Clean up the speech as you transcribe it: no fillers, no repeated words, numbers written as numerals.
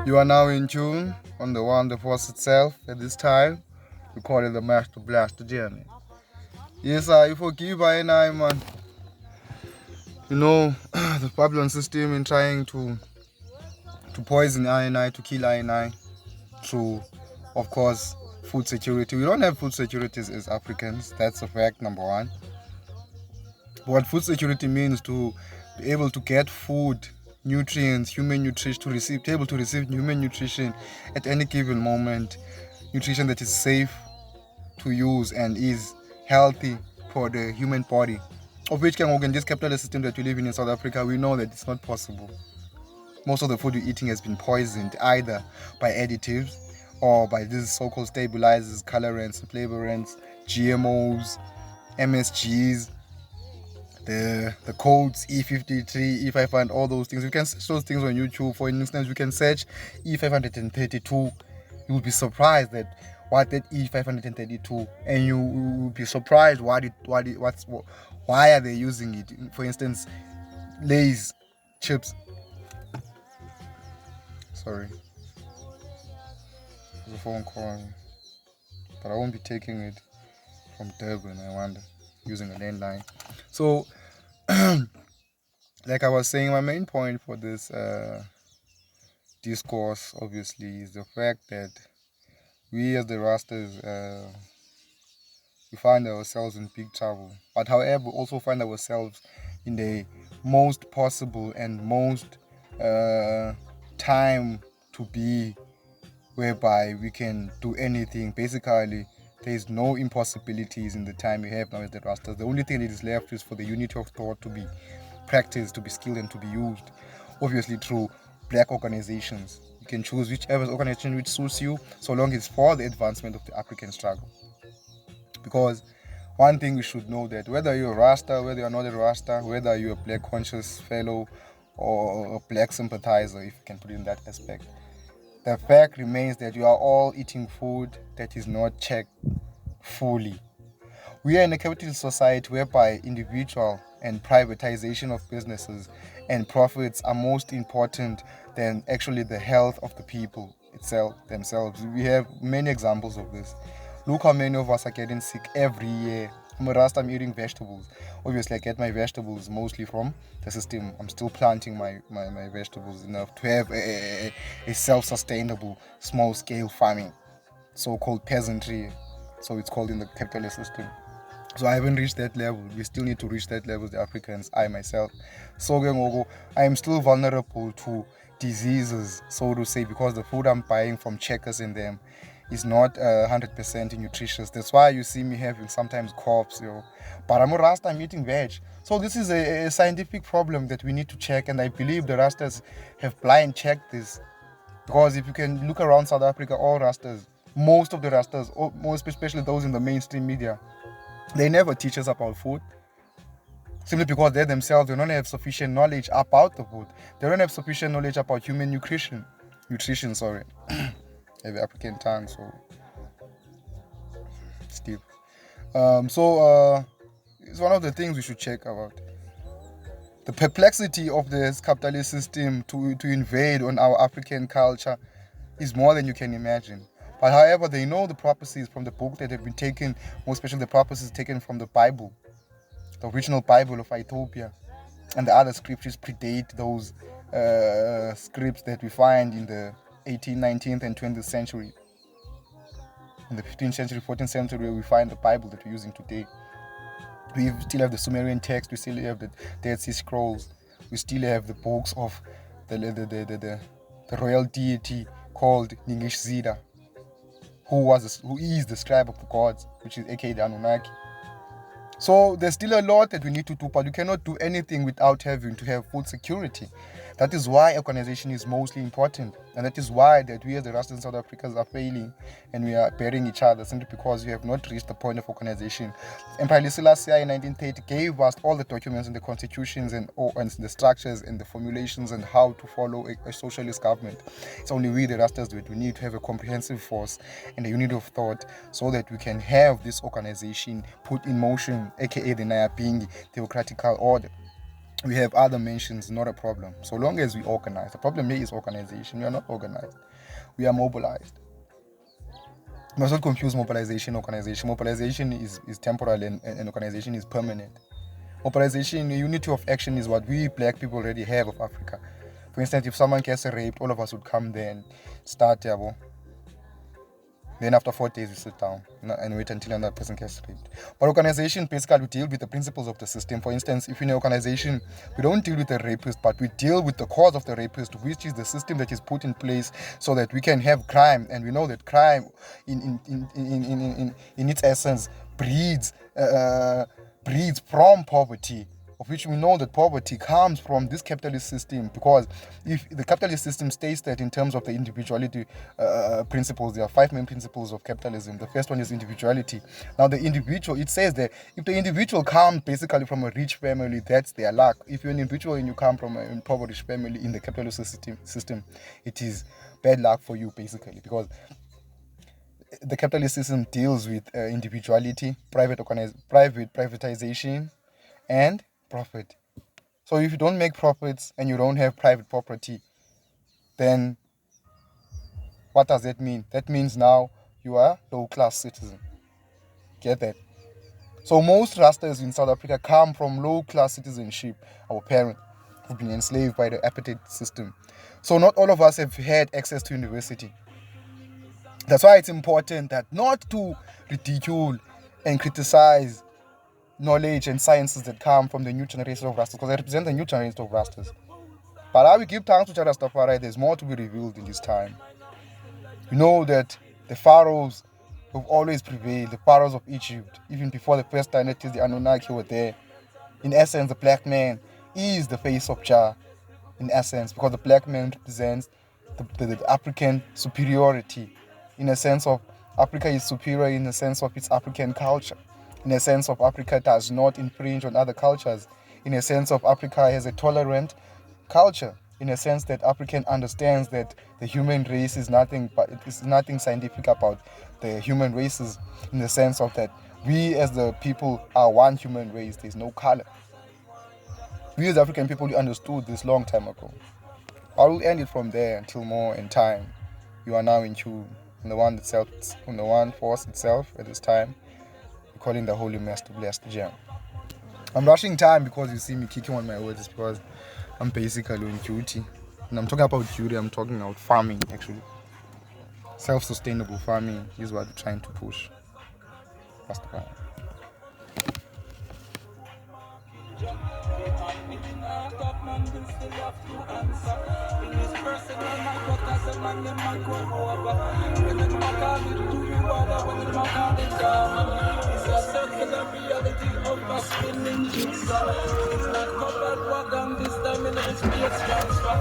You are now in tune on the one, the force itself. At this time, we call it the Master Blaster journey. Yes, you forgive I and I, man. You know, the Babylon system in trying to poison I and I, to kill I and I through, of course, food security. We don't have food security as Africans. That's a fact, number one. What food security means, to be able to get food, nutrients, human nutrition, to be able to receive human nutrition at any given moment, nutrition that is safe to use and is healthy for the human body. Of which can in this capitalist system that we live in South Africa, we know that it's not possible. Most of the food we're eating has been poisoned either by additives or by these so-called stabilizers, colorants, flavorants, GMOs, MSGs, the codes E53, E500, all those things. You can search those things on YouTube. For instance, you can search E532. You will be surprised that what that E532, and you will be surprised why are they using it. For instance, Lay's chips. Sorry, there's a phone call, but I won't be taking it from Durban. I wonder, using a landline. So, like I was saying, my main point for this discourse, obviously, is the fact that we as the Rastas, we find ourselves in big trouble. But however, we also find ourselves in the most possible and most time to be whereby we can do anything. Basically, there is no impossibilities in the time we have now as the Rastas. The only thing that is left is for the unity of thought to be practiced, to be skilled, and to be used, obviously through black organizations. You can choose whichever organization which suits you, so long it's for the advancement of the African struggle. Because one thing we should know, that whether you're a Rasta, whether you're not a Rasta, whether you're a black conscious fellow or a black sympathizer, if you can put it in that aspect, the fact remains that you are all eating food that is not checked fully. We are in a capitalist society whereby individual and privatization of businesses and profits are most important than actually the health of the people themselves. We have many examples of this. Look how many of us are getting sick every year. I'm a Rasta, I'm eating vegetables. Obviously, I get my vegetables mostly from the system. I'm still planting my vegetables enough to have a self-sustainable, small-scale farming, so-called peasantry. So it's called in the capitalist system. So I haven't reached that level. We still need to reach that level as the Africans, I myself. So I am still vulnerable to diseases, so to say, because the food I'm buying from Checkers and them is not 100% nutritious. That's why you see me having sometimes coughs, But I'm a Rasta, I'm eating veg. So this is a scientific problem that we need to check, and I believe the Rastas have blind checked this. Because if you can look around South Africa, all Rastas, most of the Rastas, most especially those in the mainstream media, they never teach us about food. Simply because they themselves do not have sufficient knowledge about the food. They don't have sufficient knowledge about human nutrition. I have African tongue, so Steve. It's one of the things we should check about. The perplexity of this capitalist system to invade on our African culture is more than you can imagine. But however, they know the prophecies from the book that have been taken, more especially the prophecies taken from the Bible, the original Bible of Ethiopia, and the other scriptures predate those scripts that we find in the 18th, 19th, and 20th century. In the 15th century, 14th century, we find the Bible that we're using today. We still have the Sumerian text, we still have the Dead Sea Scrolls, we still have the books of the royal deity called Ningishzida, who is the scribe of the gods, which is aka the Anunnaki. So there's still a lot that we need to do, but you cannot do anything without having to have food security. That is why organization is mostly important, and that is why that we as the Rastas in South Africa are failing, and we are burying each other simply because we have not reached the point of organization. Emperor Selassie in 1930 gave us all the documents and the constitutions and the structures and the formulations and how to follow a socialist government. It's only we the Rastas that we need to have a comprehensive force and a unit of thought so that we can have this organization put in motion, aka the Nyabingi theocratical order. We have other mentions, not a problem. So long as we organize. The problem here is organization. We are not organized. We are mobilized. We must not confuse mobilization and organization. Mobilization is temporal and organization is permanent. Mobilization, unity of action is what we black people already have of Africa. For instance, if someone gets raped, all of us would come there and start, then after 4 days we sit down and wait until another person gets raped. But organization basically deal with the principles of the system. For instance, if in an organization, we don't deal with the rapist, but we deal with the cause of the rapist, which is the system that is put in place so that we can have crime. And we know that crime in its essence breeds from poverty, of which we know that poverty comes from this capitalist system, because if the capitalist system states that in terms of the individuality principles, there are 5 main principles of capitalism. The first one is individuality. Now the individual, it says that if the individual comes basically from a rich family, that's their luck. If you're an individual and you come from an impoverished family in the capitalist system, it is bad luck for you basically, because the capitalist system deals with individuality, privatization, and profit. So if you don't make profits and you don't have private property, then what does that mean? That means now you are low-class citizen. Get that? So most Rastas in South Africa come from low-class citizenship. Our parents have been enslaved by the apartheid system. So not all of us have had access to university. That's why it's important that not to ridicule and criticize knowledge and sciences that come from the new generation of Rastas, because I represent the new generation of Rastas. But I will give thanks to Rastafari. There's more to be revealed in this time. We know that the pharaohs have always prevailed, the pharaohs of Egypt, even before the first dynasties, the Anunnaki were there. In essence, the black man is the face of Jah, in essence, because the black man represents the African superiority, in a sense of Africa is superior in the sense of its African culture. In a sense of Africa does not infringe on other cultures. In a sense of Africa has a tolerant culture. In a sense that African understands that the human race is nothing, but it is nothing scientific about the human races. In the sense of that we as the people are one human race. There's no color. We as African people understood this long time ago. I will end it from there until more in time. You are now in tune. On the one force itself at this time. Calling the Holy Master blessed gem. I'm rushing time because you see me kicking on my words, because I'm basically on duty. And I'm talking about duty, I'm talking about farming actually. Self-sustainable farming is what we're trying to push. That's the plan. It's not covered wagon, this time in the space transfer.